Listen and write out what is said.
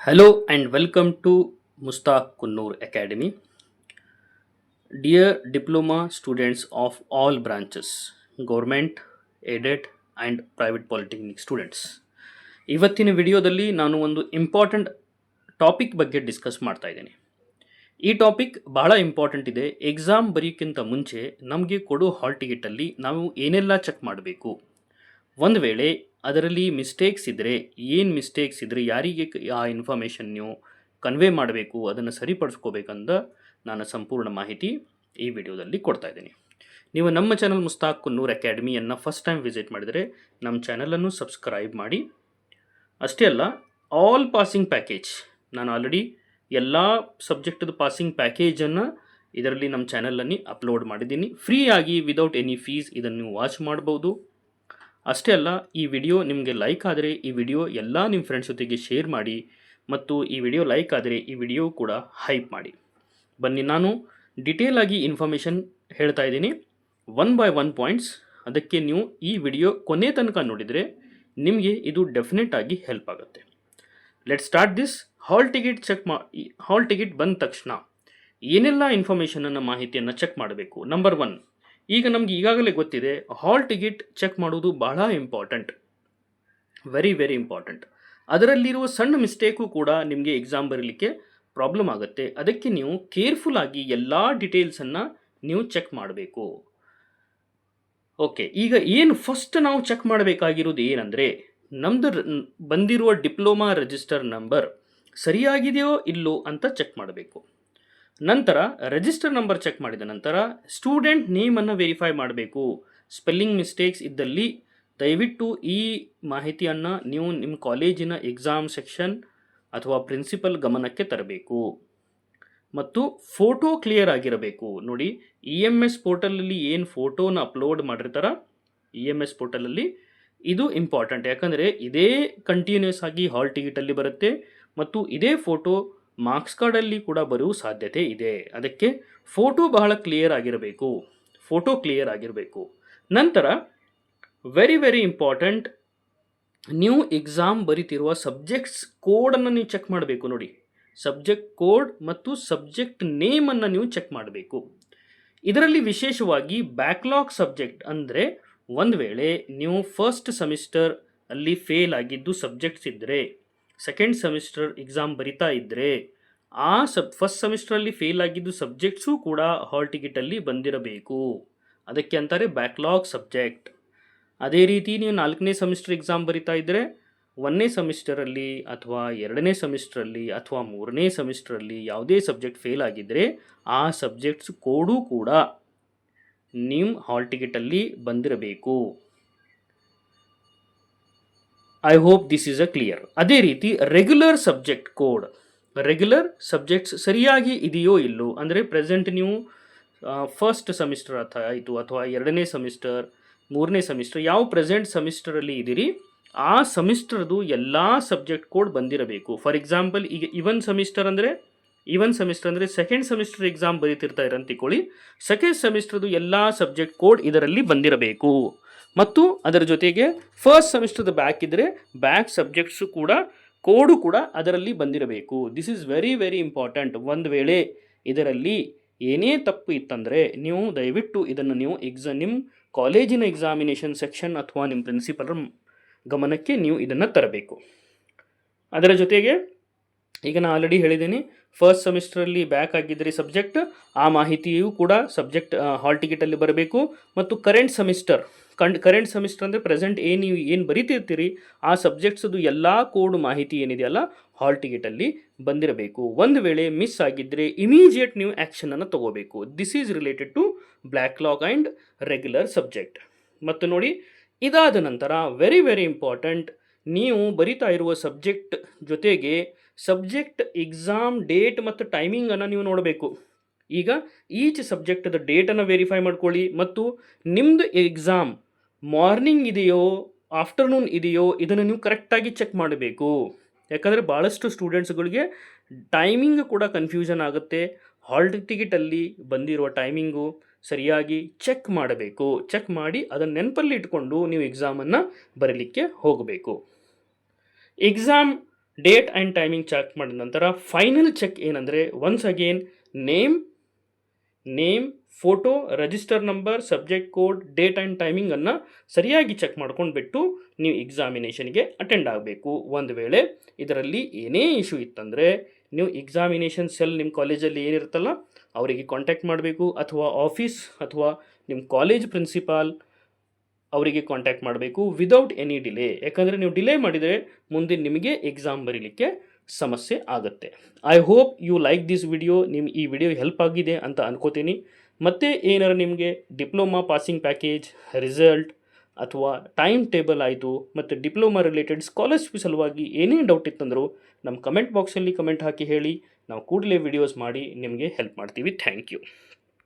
Hello and welcome to Mustaq Kunnur Academy. Dear diploma students of all branches, government, aided and private polytechnic students. ಇವತ್ತಿನ ವಿಡಿಯೋದಲ್ಲಿ ನಾನು ಒಂದು important topic ಬಗ್ಗೆ discuss ಮಾಡ್ತಾ ಇದ್ದೀನಿ. ಈ ಟಾಪಿಕ್ ಬಹಳ ಇಂಪಾರ್ಟೆಂಟ್ ಇದೆ. ಎಕ್ಸಾಮ್ ಬರೆಯೋಕ್ಕಿಂತ ಮುಂಚೆ ನಮಗೆ ಕೊಡೋ ಹಾಲ್ ಟಿಕೆಟಲ್ಲಿ ನಾವು ಏನೆಲ್ಲ ಚೆಕ್ ಮಾಡಬೇಕು, ಒಂದು ವೇಳೆ ಅದರಲ್ಲಿ ಮಿಸ್ಟೇಕ್ಸ್ ಇದ್ದರೆ ಏನು ಮಿಸ್ಟೇಕ್ಸ್ ಇದ್ದರೆ ಯಾರಿಗೆ ಆ ಇನ್ಫಾರ್ಮೇಷನ್ ನೀವು ಕನ್ವೆ ಮಾಡಬೇಕು, ಅದನ್ನು ಸರಿಪಡಿಸ್ಕೋಬೇಕಂದ ನಾನು ಸಂಪೂರ್ಣ ಮಾಹಿತಿ ಈ ವಿಡಿಯೋದಲ್ಲಿ ಕೊಡ್ತಾ ಇದ್ದೀನಿ. ನೀವು ನಮ್ಮ ಚಾನಲ್ ಮುಸ್ತಾಕ್ ಕುನ್ನೂರ್ ಅಕಾಡೆಮಿಯನ್ನು ಫಸ್ಟ್ ಟೈಮ್ ವಿಸಿಟ್ ಮಾಡಿದರೆ ನಮ್ಮ ಚಾನಲನ್ನು ಸಬ್ಸ್ಕ್ರೈಬ್ ಮಾಡಿ. ಅಷ್ಟೇ ಅಲ್ಲ, ಆಲ್ ಪಾಸಿಂಗ್ ಪ್ಯಾಕೇಜ್, ನಾನು ಆಲ್ರೆಡಿ ಎಲ್ಲ ಸಬ್ಜೆಕ್ಟ್ದು ಪಾಸಿಂಗ್ ಪ್ಯಾಕೇಜನ್ನು ಇದರಲ್ಲಿ ನಮ್ಮ ಚಾನಲಲ್ಲಿ ಅಪ್ಲೋಡ್ ಮಾಡಿದ್ದೀನಿ. ಫ್ರೀಯಾಗಿ ವಿದೌಟ್ ಎನಿ ಫೀಸ್ ಇದನ್ನು ನೀವು ವಾಚ್ ಮಾಡ್ಬೋದು. ಅಷ್ಟೇ ಅಲ್ಲ, ಈ ವಿಡಿಯೋ ನಿಮಗೆ ಲೈಕ್ ಆದರೆ ಈ ವಿಡಿಯೋ ಎಲ್ಲ ನಿಮ್ಮ ಫ್ರೆಂಡ್ಸ್ ಜೊತೆಗೆ ಶೇರ್ ಮಾಡಿ, ಮತ್ತು ಈ ವಿಡಿಯೋ ಲೈಕ್ ಆದರೆ ಈ ವಿಡಿಯೋ ಕೂಡ ಹೈಪ್ ಮಾಡಿ. ಬನ್ನಿ, ನಾನು ಡಿಟೇಲ್ ಆಗಿ ಇನ್ಫಾರ್ಮೇಷನ್ ಹೇಳ್ತಾ ಇದ್ದೀನಿ, ಒನ್ ಬೈ ಒನ್ ಪಾಯಿಂಟ್ಸ್. ಅದಕ್ಕೆ ನೀವು ಈ ವಿಡಿಯೋ ಕೊನೆ ತನಕ ನೋಡಿದರೆ ನಿಮಗೆ ಇದು ಡೆಫಿನೆಟ್ ಆಗಿ ಹೆಲ್ಪ್ ಆಗುತ್ತೆ. Let start this. Hall ticket hall ticket ಬಂದ ತಕ್ಷಣ ಏನೆಲ್ಲ ಇನ್ಫಾರ್ಮೇಷನನ್ನು ಮಾಹಿತಿಯನ್ನು ಚೆಕ್ ಮಾಡಬೇಕು. ನಂಬರ್ ಒನ್, ಈಗ ನಮ್ಗೆ ಈಗಾಗಲೇ ಗೊತ್ತಿದೆ, ಹಾಲ್ ಟಿಕೆಟ್ ಚೆಕ್ ಮಾಡೋದು ಬಹಳ ಇಂಪಾರ್ಟೆಂಟ್, ವೆರಿ ವೆರಿ ಇಂಪಾರ್ಟೆಂಟ್. ಅದರಲ್ಲಿರುವ ಸಣ್ಣ ಮಿಸ್ಟೇಕು ಕೂಡ ನಿಮಗೆ ಎಕ್ಸಾಮ್ ಬರಲಿಕ್ಕೆ ಪ್ರಾಬ್ಲಮ್ ಆಗುತ್ತೆ. ಅದಕ್ಕೆ ನೀವು ಕೇರ್ಫುಲ್ ಆಗಿ ಎಲ್ಲ ಡೀಟೇಲ್ಸನ್ನು ನೀವು ಚೆಕ್ ಮಾಡಬೇಕು. ಓಕೆ, ಈಗ ಏನು ಫಸ್ಟ್ ನಾವು ಚೆಕ್ ಮಾಡಬೇಕಾಗಿರೋದು ಏನಂದರೆ, ನಮ್ಮದು ಬಂದಿರುವ ಡಿಪ್ಲೊಮಾ ರಿಜಿಸ್ಟರ್ ನಂಬರ್ ಸರಿಯಾಗಿದೆಯೋ ಇಲ್ಲೋ ಅಂತ ಚೆಕ್ ಮಾಡಬೇಕು. ನಂತರ ರಿಜಿಸ್ಟರ್ ನಂಬರ್ ಚೆಕ್ ಮಾಡಿದ ನಂತರ ಸ್ಟೂಡೆಂಟ್ ನೇಮನ್ನು ವೆರಿಫೈ ಮಾಡಬೇಕು. ಸ್ಪೆಲ್ಲಿಂಗ್ ಮಿಸ್ಟೇಕ್ಸ್ ಇದ್ದಲ್ಲಿ ದಯವಿಟ್ಟು ಈ ಮಾಹಿತಿಯನ್ನು ನೀವು ನಿಮ್ಮ ಕಾಲೇಜಿನ ಎಕ್ಸಾಮ್ ಸೆಕ್ಷನ್ ಅಥವಾ ಪ್ರಿನ್ಸಿಪಲ್ ಗಮನಕ್ಕೆ ತರಬೇಕು. ಮತ್ತು ಫೋಟೋ ಕ್ಲಿಯರ್ ಆಗಿರಬೇಕು. ನೋಡಿ, EMS ಪೋರ್ಟಲಲ್ಲಿ ಏನು ಫೋಟೋನ ಅಪ್ಲೋಡ್ ಮಾಡಿರ್ತಾರ, EMS ಪೋರ್ಟಲಲ್ಲಿ ಇದು ಇಂಪಾರ್ಟೆಂಟ್. ಯಾಕಂದರೆ ಇದೇ ಕಂಟಿನ್ಯೂಸ್ ಆಗಿ ಹಾಲ್ ಟಿಕೆಟಲ್ಲಿ ಬರುತ್ತೆ ಮತ್ತು ಇದೇ ಫೋಟೋ ಮಾರ್ಕ್ಸ್ ಕಾರ್ಡಲ್ಲಿ ಕೂಡ ಬರುವ ಸಾಧ್ಯತೆ ಇದೆ. ಅದಕ್ಕೆ ಫೋಟೋ ಬಹಳ ಕ್ಲಿಯರ್ ಆಗಿರಬೇಕು, ಫೋಟೋ ಕ್ಲಿಯರ್ ಆಗಿರಬೇಕು. ನಂತರ ವೆರಿ ವೆರಿ ಇಂಪಾರ್ಟೆಂಟ್, ನೀವು ಎಕ್ಸಾಮ್ ಬರೀತಿರುವ ಸಬ್ಜೆಕ್ಟ್ಸ್ ಕೋಡನ್ನು ನೀವು ಚೆಕ್ ಮಾಡಬೇಕು. ನೋಡಿ, ಸಬ್ಜೆಕ್ಟ್ ಕೋಡ್ ಮತ್ತು ಸಬ್ಜೆಕ್ಟ್ ನೇಮನ್ನು ನೀವು ಚೆಕ್ ಮಾಡಬೇಕು. ಇದರಲ್ಲಿ ವಿಶೇಷವಾಗಿ ಬ್ಯಾಕ್ಲಾಗ್ ಸಬ್ಜೆಕ್ಟ್ ಅಂದರೆ, ಒಂದು ವೇಳೆ ನೀವು ಫಸ್ಟ್ ಸೆಮಿಸ್ಟರ್ ಅಲ್ಲಿ ಫೇಲ್ ಆಗಿದ್ದು ಸಬ್ಜೆಕ್ಟ್ಸ್ ಇದ್ದರೆ, ಸೆಕೆಂಡ್ ಸೆಮಿಸ್ಟರ್ ಎಕ್ಸಾಮ್ ಬರಿತಾ ಇದ್ದರೆ ಆ ಫಸ್ಟ್ ಸೆಮಿಸ್ಟ್ರಲ್ಲಿ ಫೇಲ್ ಆಗಿದ್ದು ಸಬ್ಜೆಕ್ಟ್ಸು ಕೂಡ ಹಾಲ್ ಟಿಕೆಟಲ್ಲಿ ಬಂದಿರಬೇಕು. ಅದಕ್ಕೆ ಅಂತಾರೆ ಬ್ಯಾಕ್ಲಾಗ್ ಸಬ್ಜೆಕ್ಟ್. ಅದೇ ರೀತಿ ನೀವು 4ನೇ ಸೆಮಿಸ್ಟರ್ ಎಕ್ಸಾಮ್ ಬರಿತಾ ಇದ್ದರೆ 1ನೇ ಸೆಮಿಸ್ಟರಲ್ಲಿ ಅಥವಾ 2ನೇ ಸೆಮಿಸ್ಟ್ರಲ್ಲಿ ಅಥವಾ 3ನೇ ಸೆಮಿಸ್ಟ್ರಲ್ಲಿ ಯಾವುದೇ ಸಬ್ಜೆಕ್ಟ್ ಫೇಲ್ ಆಗಿದ್ದರೆ ಆ ಸಬ್ಜೆಕ್ಟ್ಸ್ ಕೋಡು ಕೂಡ ನಿಮ್ಮ ಹಾಲ್ ಟಿಕೆಟಲ್ಲಿ ಬಂದಿರಬೇಕು. I hope this is a clear. ಅದೇ ರೀತಿ regular subject code, regular subjects ಸರಿಯಾಗಿ ಇದೆಯೋ ಇಲ್ಲೋ, ಅಂದರೆ ಪ್ರೆಸೆಂಟ್ ನೀವು ಫಸ್ಟ್ ಸೆಮಿಸ್ಟರ್ ಆಯಿತು ಅಥವಾ 2ನೇ ಸೆಮಿಸ್ಟರ್, 3ನೇ ಸೆಮಿಸ್ಟರ್, ಯಾವ ಪ್ರೆಸೆಂಟ್ ಸೆಮಿಸ್ಟರಲ್ಲಿ ಇದ್ದೀರಿ ಆ ಸೆಮಿಸ್ಟರ್ದು ಎಲ್ಲ ಸಬ್ಜೆಕ್ಟ್ ಕೋಡ್ ಬಂದಿರಬೇಕು. ಫಾರ್ ಎಕ್ಸಾಂಪಲ್, ಈಗ ಇವನ್ ಸೆಮಿಸ್ಟರ್ ಅಂದರೆ ಸೆಕೆಂಡ್ ಸೆಮಿಸ್ಟರ್ ಎಕ್ಸಾಮ್ ಬರೀತಿರ್ತಾ ಇರಂತ ತಿಳ್ಕೊಳ್ಳಿ, ಸೆಕೆಂಡ್ ಸೆಮಿಸ್ಟರ್ದು ಎಲ್ಲ ಸಬ್ಜೆಕ್ಟ್ ಕೋಡ್ ಇದರಲ್ಲಿ ಬಂದಿರಬೇಕು. ಮತ್ತು ಅದರ ಜೊತೆಗೆ ಫಸ್ಟ್ ಸೆಮಿಸ್ಟರ್ದು ಬ್ಯಾಕ್ ಇದ್ದರೆ ಬ್ಯಾಕ್ ಸಬ್ಜೆಕ್ಟ್ಸು ಕೂಡ ಕೋಡು ಕೂಡ ಅದರಲ್ಲಿ ಬಂದಿರಬೇಕು. This is very very important. ಒಂದು ವೇಳೆ ಇದರಲ್ಲಿ ಏನೇ ತಪ್ಪು ಇತ್ತಂದರೆ ನೀವು ದಯವಿಟ್ಟು ಇದನ್ನು ನೀವು ನಿಮ್ಮ ಕಾಲೇಜಿನ ಎಕ್ಸಾಮಿನೇಷನ್ ಸೆಕ್ಷನ್ ಅಥವಾ ನಿಮ್ಮ ಪ್ರಿನ್ಸಿಪಲ್ ಗಮನಕ್ಕೆ ನೀವು ಇದನ್ನು ತರಬೇಕು. ಅದರ ಜೊತೆಗೆ ಈಗ ನಾನು ಆಲ್ರೆಡಿ ಹೇಳಿದ್ದೀನಿ, ಫಸ್ಟ್ ಸೆಮಿಸ್ಟ್ರಲ್ಲಿ ಬ್ಯಾಕ್ ಆಗಿದ್ದರೆ ಸಬ್ಜೆಕ್ಟ್, ಆ ಮಾಹಿತಿಯೂ ಕೂಡ ಸಬ್ಜೆಕ್ಟ್ ಹಾಲ್ ಟಿಕೆಟಲ್ಲಿ ಬರಬೇಕು. ಮತ್ತು ಕರೆಂಟ್ ಸೆಮಿಸ್ಟರ್ ಅಂದರೆ ಪ್ರೆಸೆಂಟ್ ಏನು ಬರೀತಿರ್ತೀರಿ ಆ ಸಬ್ಜೆಕ್ಟ್ಸದು ಎಲ್ಲ ಕೋಡ್ ಮಾಹಿತಿ ಏನಿದೆಯಲ್ಲ ಹಾಲ್ ಟಿಕೆಟಲ್ಲಿ ಬಂದಿರಬೇಕು. ಒಂದು ವೇಳೆ ಮಿಸ್ ಆಗಿದ್ದರೆ ಇಮಿಡಿಯೇಟ್ ನೀವು ಆ್ಯಕ್ಷನನ್ನು ತಗೋಬೇಕು. This is related to backlog and regular subject. ಮತ್ತು ನೋಡಿ, ಇದಾದ ನಂತರ ವೆರಿ ವೆರಿ ಇಂಪಾರ್ಟೆಂಟ್, ನೀವು ಬರಿತಾ ಇರುವ ಸಬ್ಜೆಕ್ಟ್ ಜೊತೆಗೆ ಸಬ್ಜೆಕ್ಟ್ ಎಕ್ಸಾಮ್ ಡೇಟ್ ಮತ್ತು ಟೈಮಿಂಗನ್ನು ನೀವು ನೋಡಬೇಕು. ಈಗ ಈಚ್ ಸಬ್ಜೆಕ್ಟದ ಡೇಟನ್ನು ವೆರಿಫೈ ಮಾಡ್ಕೊಳ್ಳಿ ಮತ್ತು ನಿಮ್ಮದು ಎಕ್ಸಾಮ್ ಮಾರ್ನಿಂಗ್ ಇದೆಯೋ ಆಫ್ಟರ್ನೂನ್ ಇದೆಯೋ ಇದನ್ನು ನೀವು ಕರೆಕ್ಟಾಗಿ ಚೆಕ್ ಮಾಡಬೇಕು. ಯಾಕಂದರೆ ಭಾಳಷ್ಟು ಸ್ಟೂಡೆಂಟ್ಸ್ಗಳಿಗೆ ಟೈಮಿಂಗ್ ಕೂಡ ಕನ್ಫ್ಯೂಷನ್ ಆಗುತ್ತೆ. ಹಾಲ್ ಟಿಕೆಟಲ್ಲಿ ಬಂದಿರುವ ಟೈಮಿಂಗು ಸರಿಯಾಗಿ ಚೆಕ್ ಮಾಡಬೇಕು. ಚೆಕ್ ಮಾಡಿ ಅದನ್ನು ನೆನಪಲ್ಲಿ ಇಟ್ಕೊಂಡು ನೀವು ಎಕ್ಸಾಮನ್ನು ಬರೀಲಿಕ್ಕೆ ಹೋಗಬೇಕು. Exam date and timing check ಮಾಡಿದ ನಂತರ ಫೈನಲ್ ಚೆಕ್ ಏನಂದರೆ once again name photo register number subject code date and ಟೈಮಿಂಗನ್ನು ಸರಿಯಾಗಿ ಚೆಕ್ ಮಾಡ್ಕೊಂಡು ಬಿಟ್ಟು ನೀವು ಎಕ್ಸಾಮಿನೇಷನ್ಗೆ ಅಟೆಂಡ್ ಆಗಬೇಕು. ಒಂದು ವೇಳೆ ಇದರಲ್ಲಿ ಏನೇ ಇಶ್ಯೂ ಇತ್ತಂದರೆ ನೀವು ಎಕ್ಸಾಮಿನೇಷನ್ ಸೆಲ್ ನಿಮ್ಮ ಕಾಲೇಜಲ್ಲಿ ಏನಿರುತ್ತಲ್ಲ ಅವರಿಗೆ ಕಾಂಟ್ಯಾಕ್ಟ್ ಮಾಡಬೇಕು, ಅಥವಾ ಆಫೀಸ್ ಅಥವಾ ನಿಮ್ಮ ಕಾಲೇಜ್ ಪ್ರಿನ್ಸಿಪಾಲ್ ಅವರಿಗೆ ಕಾಂಟ್ಯಾಕ್ಟ್ ಮಾಡಬೇಕು ವಿದೌಟ್ ಎನಿ ಡಿಲೇ. ಯಾಕಂದರೆ ನೀವು ಡಿಲೇ ಮಾಡಿದರೆ ಮುಂದೆ ನಿಮಗೆ ಎಕ್ಸಾಮ್ ಬರೀಲಿಕ್ಕೆ ಸಮಸ್ಯೆ ಆಗುತ್ತೆ. I hope you like this video. ನಿಮ್ಮ ಈ ವಿಡಿಯೋ ಹೆಲ್ಪ್ ಆಗಿದೆ ಅಂತ ಅನ್ಕೋತೀನಿ. ಮತ್ತು ಏನಾರು ನಿಮಗೆ ಡಿಪ್ಲೊಮಾ ಪಾಸಿಂಗ್ ಪ್ಯಾಕೇಜ್, ರಿಸಲ್ಟ್ ಅಥವಾ ಟೈಮ್ ಟೇಬಲ್ ಆಯಿತು ಮತ್ತು ಡಿಪ್ಲೊಮಾ ರಿಲೇಟೆಡ್ ಸ್ಕಾಲರ್ಶಿಪ್ ಸಲುವಾಗಿ ಏನೇ ಡೌಟ್ ಇತ್ತಂದರೂ ನಮ್ಮ ಕಮೆಂಟ್ ಬಾಕ್ಸಲ್ಲಿ ಕಮೆಂಟ್ ಹಾಕಿ ಹೇಳಿ. ನಾವು ಕೂಡಲೇ ವಿಡಿಯೋಸ್ ಮಾಡಿ ನಿಮಗೆ ಹೆಲ್ಪ್ ಮಾಡ್ತೀವಿ. Thank you.